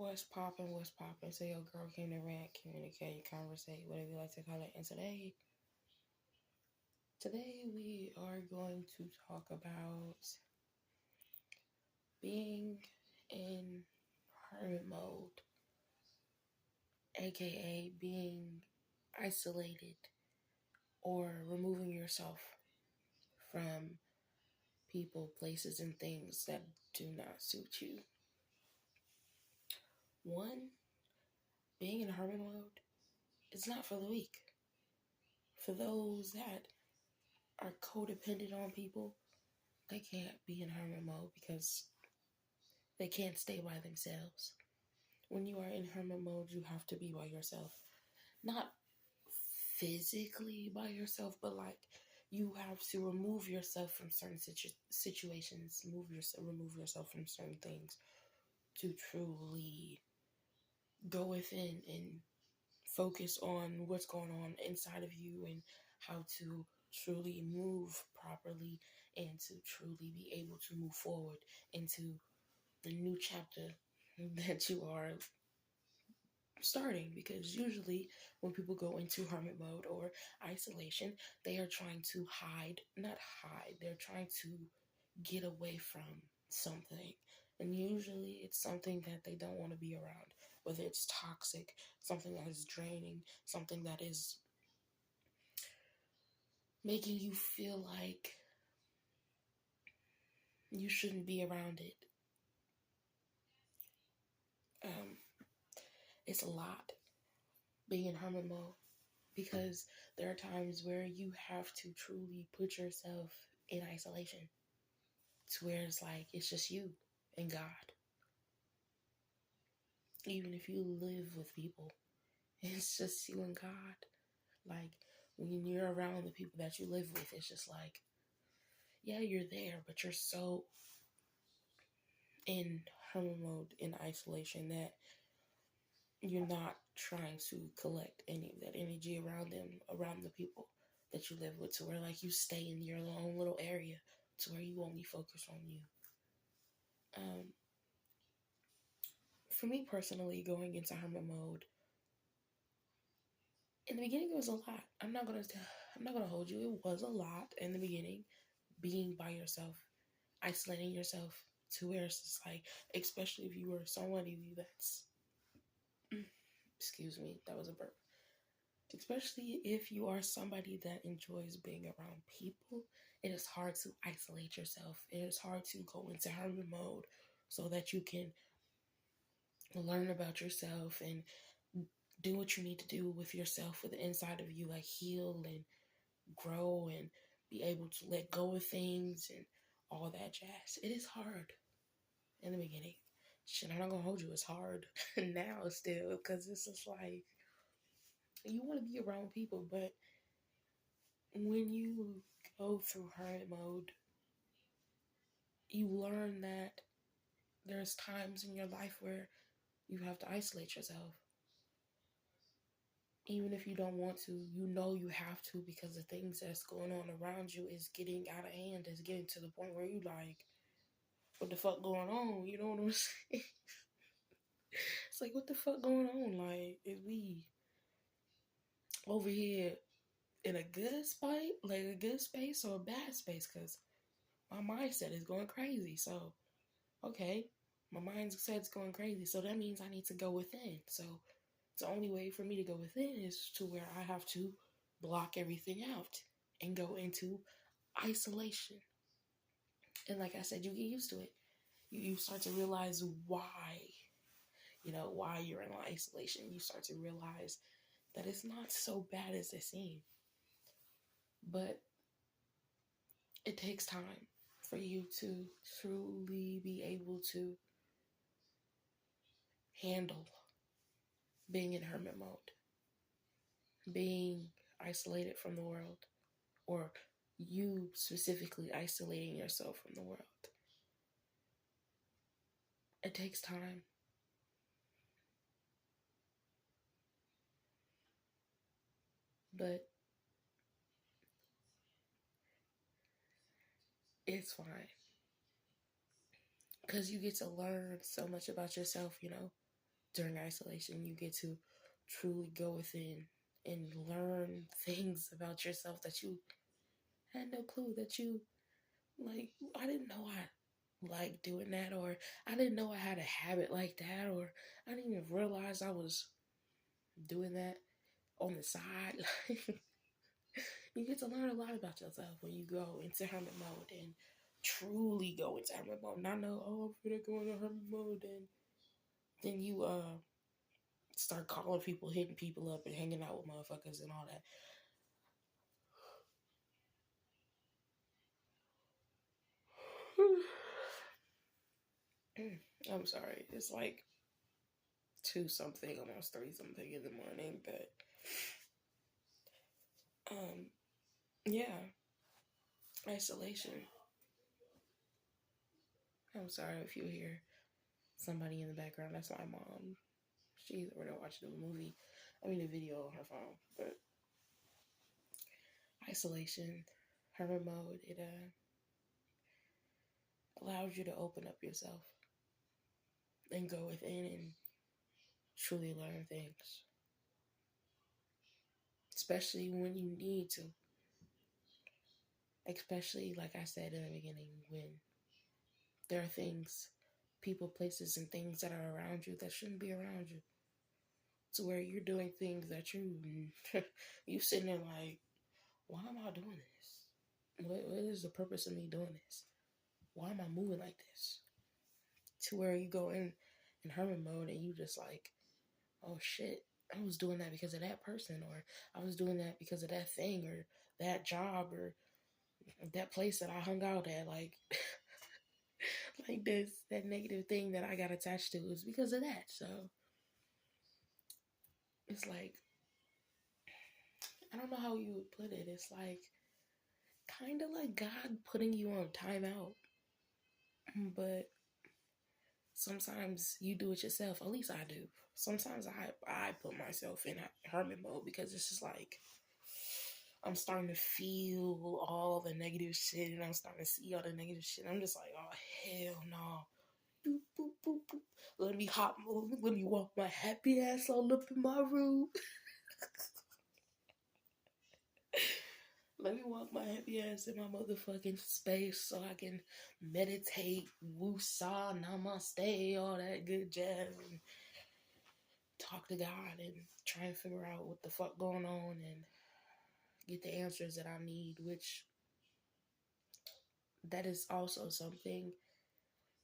What's poppin', what's poppin'? So your girl came to rant, communicate, conversate, whatever you like to call it. And today we are going to talk about being in hermit mode, aka being isolated or removing yourself from people, places, and things that do not suit you. One, being in hermit mode is not for the weak. For those that are codependent on people, they can't be in hermit mode because they can't stay by themselves. When you are in hermit mode, you have to be by yourself. Not physically by yourself, but like you have to remove yourself from certain situations, remove yourself from certain things to truly go within and focus on what's going on inside of you and how to truly move properly and to truly be able to move forward into the new chapter that you are starting. Because usually when people go into hermit mode or isolation, they are trying to they're trying to get away from something. And usually it's something that they don't want to be around, whether it's toxic, something that is draining, something that is making you feel like you shouldn't be around it. It's a lot being in hermit mode because there are times where you have to truly put yourself in isolation to where it's like it's just you and God. Even if you live with people, it's just you and God. Like when you're around the people that you live with, it's just like, yeah, you're there, but you're so in hermit mode, in isolation, that you're not trying to collect any of that energy around them, around the people that you live with, to where like you stay in your own little area to where you only focus on you. For me personally, going into hermit mode, in the beginning it was a lot. I'm not gonna hold you. It was a lot in the beginning, being by yourself, isolating yourself to where it's just like, especially if you were somebody that's excuse me, that was a burp. Especially if you are somebody that enjoys being around people, it is hard to isolate yourself. It is hard to go into hermit mode so that you can learn about yourself and do what you need to do with yourself, with the inside of you, like heal and grow and be able to let go of things and all that jazz. It is hard in the beginning. Shit, I'm not gonna hold you. It's hard now still because it's just like you want to be around people, but when you go through hermit mode, you learn that there's times in your life where you have to isolate yourself. Even if you don't want to, you know you have to, because the things that's going on around you is getting out of hand. It's getting to the point where you like, what the fuck going on? You know what I'm saying? It's like, what the fuck going on? Like, is we over here in a good spot, like a good space or a bad space? Because my mindset is going crazy. So, okay, my mindset's going crazy. So that means I need to go within. So the only way for me to go within is to where I have to block everything out and go into isolation. And like I said, you get used to it. You start to realize why you're in isolation. You start to realize that it's not so bad as it seems. But it takes time for you to truly be able to handle being in hermit mode, being isolated from the world, or you specifically isolating yourself from the world. It takes time. But it's fine. Because you get to learn so much about yourself, during isolation, you get to truly go within and learn things about yourself that you had no clue that you like. I didn't know I like doing that, or I didn't know I had a habit like that, or I didn't even realize I was doing that on the side. You get to learn a lot about yourself when you go into hermit mode and truly go into hermit mode. Not know, oh, I'm gonna go into hermit mode, and then you start calling people, hitting people up, and hanging out with motherfuckers and all that. I'm sorry. It's like 2 something, almost 3 something in the morning, but yeah, isolation. I'm sorry if you hear somebody in the background. That's my mom. She's over there watching a movie. I mean, a video on her phone. But isolation, hermit mode, it allows you to open up yourself and go within and truly learn things, especially when you need to. Especially, like I said in the beginning, when there are things, people, places, and things that are around you that shouldn't be around you. To where you're doing things that you sitting there like, why am I doing this? What is the purpose of me doing this? Why am I moving like this? To where you go in hermit mode and you just like, oh shit, I was doing that because of that person, or I was doing that because of that thing, or that job, or that place that I hung out at. Like, like this, that negative thing that I got attached to is because of that. So it's like, I don't know how you would put it. It's like kind of like God putting you on timeout, but sometimes you do it yourself. At least I do. Sometimes I put myself in hermit mode because it's just like I'm starting to feel all the negative shit, and I'm starting to see all the negative shit. I'm just like, oh hell no. Boop, boop, boop, boop. Let me walk my happy ass on up in my room. Let me walk my happy ass in my motherfucking space so I can meditate, woosah, namaste, all that good jazz, and talk to God and try and figure out what the fuck going on and get the answers that I need, which that is also something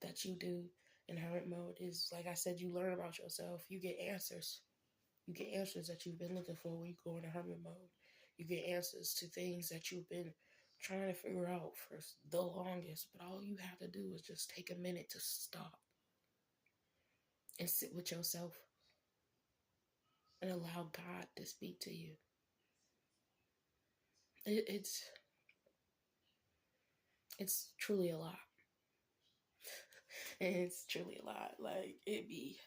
that you do in hermit mode. Is like I said, you learn about yourself. You get answers. You get answers that you've been looking for when you go into hermit mode. You get answers to things that you've been trying to figure out for the longest. But all you have to do is just take a minute to stop and sit with yourself and allow God to speak to you. It's truly a lot. It's truly a lot. Like, it be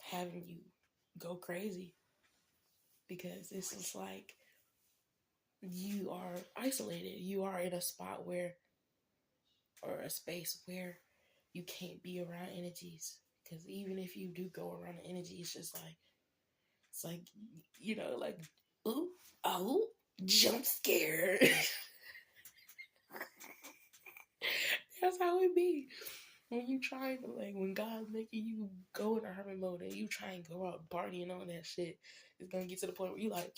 having you go crazy because it's just like you are isolated. You are in a spot where, or a space where you can't be around energies. Because even if you do go around the energy, it's like, you know, like, ooh, oh, jump scare. That's how it be. When you try to, like, when God's making you go in a hermit mode and you try and go out partying on that shit, it's gonna get to the point where you like,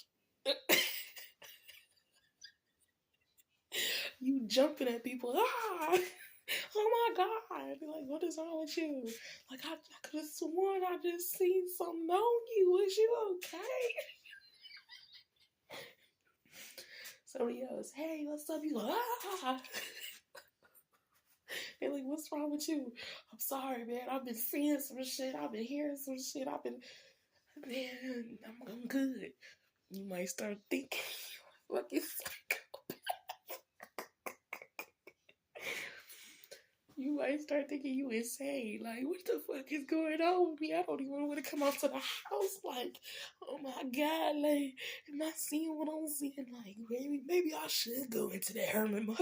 you jumping at people, ah, oh my God, be like, what is wrong with you? Like, I could have sworn I just seen something on you. Is you okay? Somebody else, hey, what's up? You like, ah. They're like, what's wrong with you? I'm sorry, man. I've been seeing some shit. I've been hearing some shit. Man, I'm good. You might start thinking, fucking psycho. You might start thinking you insane. Like, what the fuck is going on with me? I don't even want to come out to the house. Like, oh my God, like, am I seeing what I'm seeing? Like, maybe I should go into the hermit mode.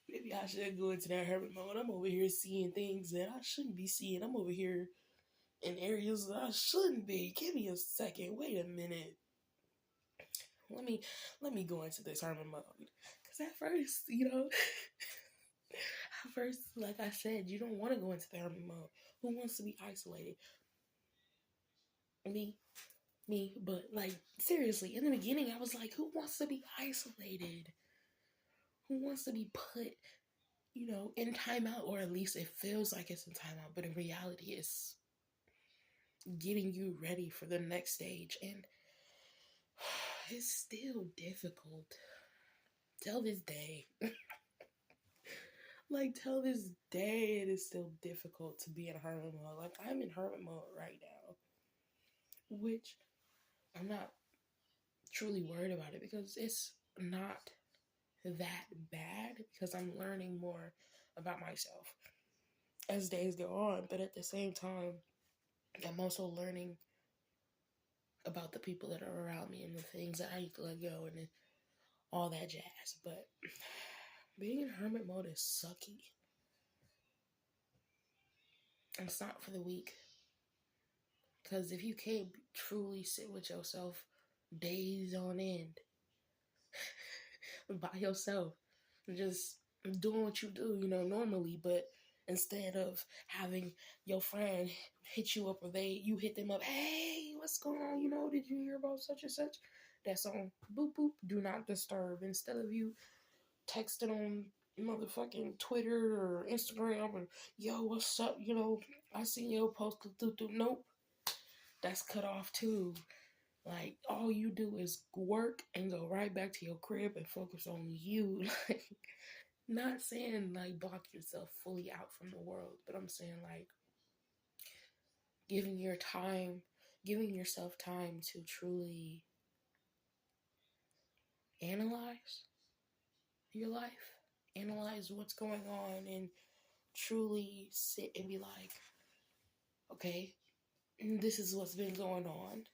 Maybe I should go into that hermit mode. I'm over here seeing things that I shouldn't be seeing. I'm over here in areas that I shouldn't be. Give me a second. Wait a minute. Let me go into this hermit mode. Cause at first, at first, like I said, you don't want to go into the hermit mode. Who wants to be isolated? Me. But like seriously, in the beginning, I was like, who wants to be isolated? Who wants to be put, in timeout, or at least it feels like it's in timeout, but in reality, it's getting you ready for the next stage, and it's still difficult till this day. Like, till this day, it is still difficult to be in hermit mode. Like, I'm in hermit mode right now, which I'm not truly worried about it because it's not that bad, because I'm learning more about myself as days go on. But at the same time, I'm also learning about the people that are around me and the things that I need to let go and all that jazz. But being in hermit mode is sucky. It's not for the weak. Because if you can't truly sit with yourself days on end by yourself, just doing what you do, normally, but instead of having your friend hit you up, or you hit them up, hey, what's going on? Did you hear about such and such? That's on boop boop, do not disturb. Instead of you texting on motherfucking Twitter or Instagram and, yo, what's up? I seen your post. Nope. That's cut off too. Like, all you do is work and go right back to your crib and focus on you. Like, not saying like block yourself fully out from the world, but I'm saying like giving yourself time to truly analyze your life, analyze what's going on, and truly sit and be like, okay, this is what's been going on.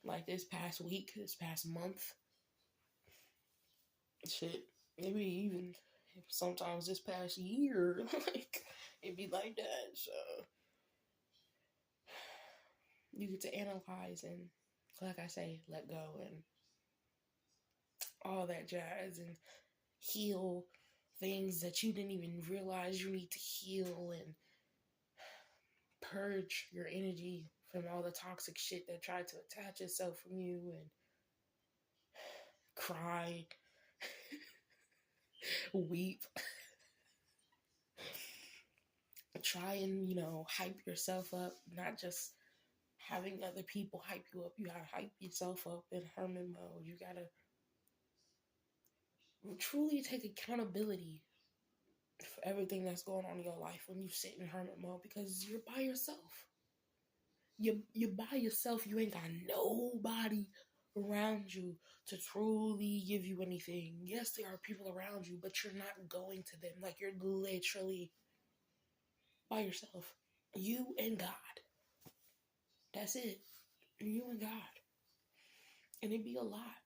Like this past week, this past month, shit, maybe even sometimes this past year, like it'd be like that. So you get to analyze and, like I say, let go and all that jazz, and heal things that you didn't even realize you need to heal, and purge your energy from all the toxic shit that tried to attach itself from you, and cry, weep, try and, hype yourself up, not just having other people hype you up. You gotta hype yourself up in hermit mode. You gotta truly take accountability for everything that's going on in your life when you sit in hermit mode, because you're by yourself. You're by yourself. You ain't got nobody around you to truly give you anything. Yes, there are people around you, but you're not going to them. Like, you're literally by yourself. You and God. That's it. You and God. And it'd be a lot.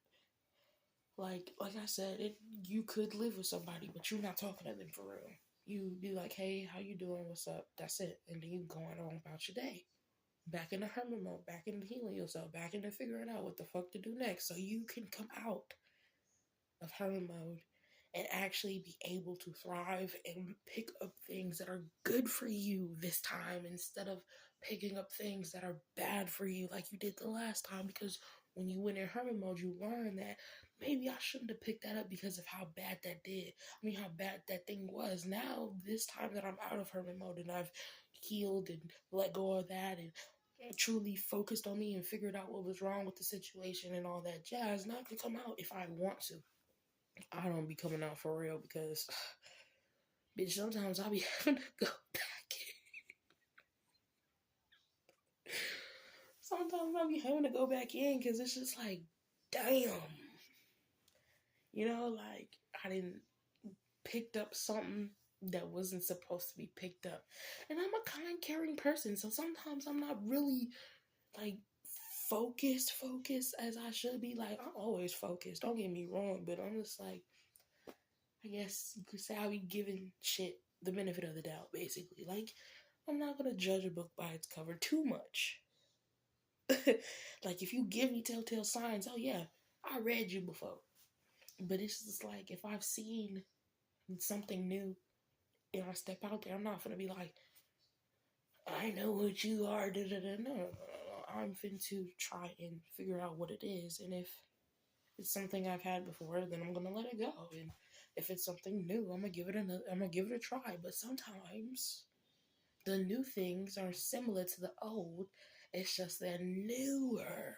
Like I said, you could live with somebody, but you're not talking to them for real. You be like, hey, how you doing? What's up? That's it. And then you going on about your day. Back in the hermit mode, back into healing yourself, back into figuring out what the fuck to do next, so you can come out of hermit mode and actually be able to thrive and pick up things that are good for you this time, instead of picking up things that are bad for you like you did the last time. Because when you went in hermit mode, you learn that maybe I shouldn't have picked that up because of how bad that did. How bad that thing was. Now, this time that I'm out of hermit mode and I've healed and let go of that and truly focused on me and figured out what was wrong with the situation and all that jazz, now I can come out if I want to. I don't be coming out for real because, bitch, sometimes I'll be having to go back in. Sometimes I'll be having to go back in because it's just like, damn. Like, I didn't picked up something that wasn't supposed to be picked up. And I'm a kind, caring person, so sometimes I'm not really, like, focused as I should be. Like, I'm always focused, don't get me wrong, but I'm just like, I guess you could say I be giving shit the benefit of the doubt, basically. Like, I'm not gonna judge a book by its cover too much. Like, if you give me telltale signs, oh yeah, I read you before. But it's just like, if I've seen something new and I step out there, I'm not gonna be like, I know what you are. Da, da, da. No. I'm fin to try and figure out what it is, and if it's something I've had before, then I'm gonna let it go. And if it's something new, I'm gonna give it a try. But sometimes the new things are similar to the old. It's just they're newer.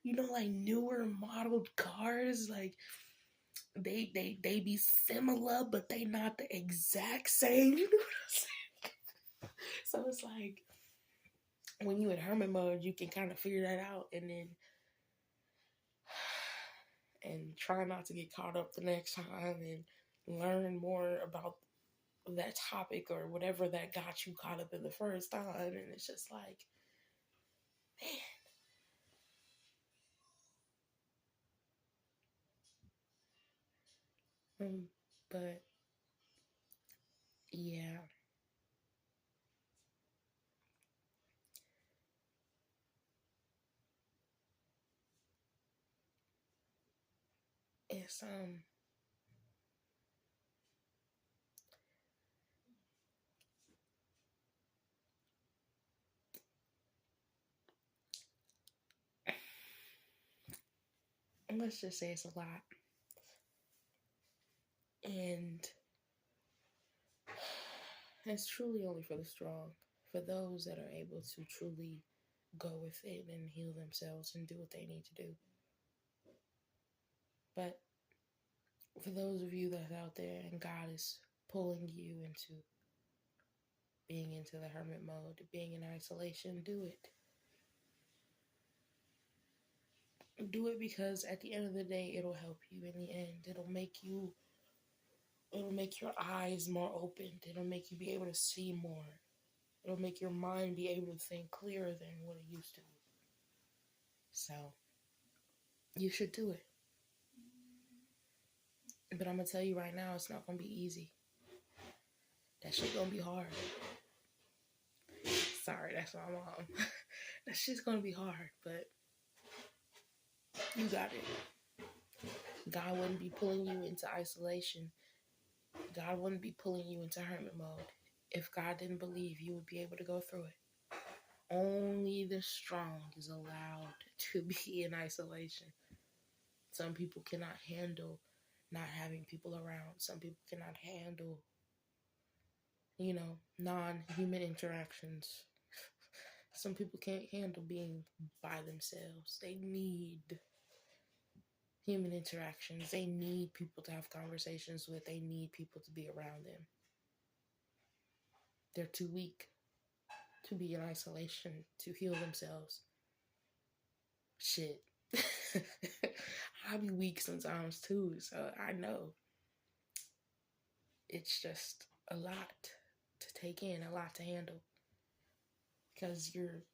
You know, like newer modeled cars, like they be similar, but they not the exact same. You know what I'm saying? So it's like when you in hermit mode, you can kind of figure that out, and then and try not to get caught up the next time and learn more about that topic or whatever that got you caught up in the first time. And it's just like, man. But yeah, it's let's just say it's a lot. And it's truly only for the strong, for those that are able to truly go within and heal themselves and do what they need to do. But for those of you that's out there and God is pulling you into being into the hermit mode, being in isolation, do it. Do it because at the end of the day, it'll help you in the end. It'll make your eyes more opened. It'll make you be able to see more. It'll make your mind be able to think clearer than what it used to. So, you should do it. But I'm going to tell you right now, it's not going to be easy. That shit going to be hard. Sorry, that's my mom. That shit's going to be hard, but you got it. God wouldn't be pulling you into isolation. God wouldn't be pulling you into hermit mode if God didn't believe you would be able to go through it. Only the strong is allowed to be in isolation. Some people cannot handle not having people around. Some people cannot handle, non-human interactions. Some people can't handle being by themselves. They need human interactions. They need people to have conversations with. They need people to be around them. They're too weak to be in isolation, to heal themselves. Shit. I be weak sometimes too, so I know. It's just a lot to take in, a lot to handle. Because you're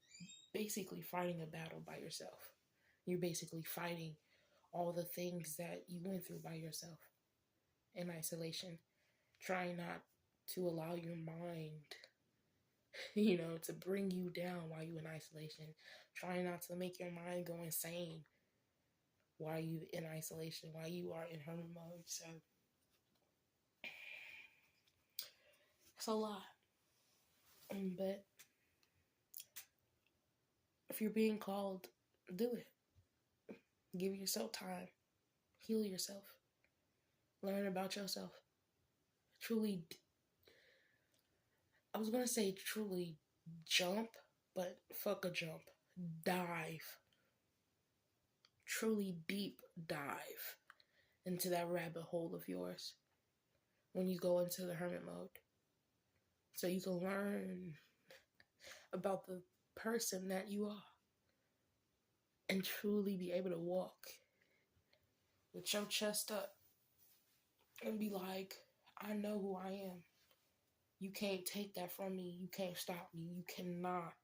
basically fighting a battle by yourself. You're basically fighting all the things that you went through by yourself in isolation. Trying not to allow your mind, to bring you down while you're in isolation. Trying not to make your mind go insane while you're in isolation, while you are in hermit mode. So it's a lot. But if you're being called, do it. Give yourself time. Heal yourself. Learn about yourself. Truly, I was going to say truly jump, but fuck a jump. Dive. Truly deep dive into that rabbit hole of yours when you go into the hermit mode. So you can learn about the person that you are and truly be able to walk with your chest up and be like, I know who I am. You can't take that from me. You can't stop me. You cannot.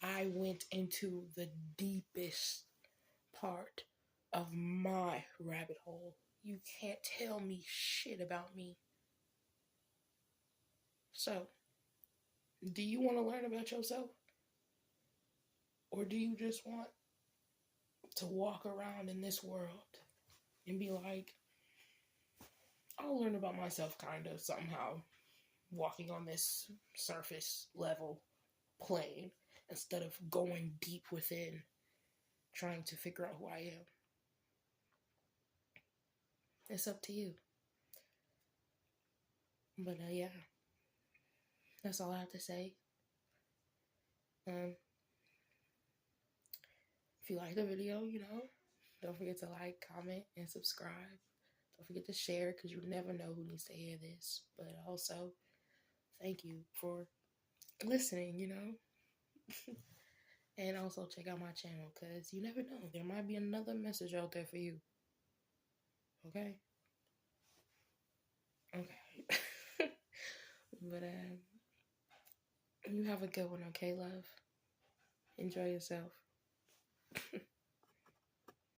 I went into the deepest part of my rabbit hole. You can't tell me shit about me. So, do you want to learn about yourself? Or do you just want to walk around in this world and be like, I'll learn about myself kind of somehow, walking on this surface level plane instead of going deep within, trying to figure out who I am? It's up to you. But yeah, that's all I have to say. If you like the video, don't forget to like, comment, and subscribe. Don't forget to share, because you never know who needs to hear this. But also, thank you for listening, And also check out my channel, because you never know. There might be another message out there for you. Okay? Okay. But you have a good one, okay, love? Enjoy yourself.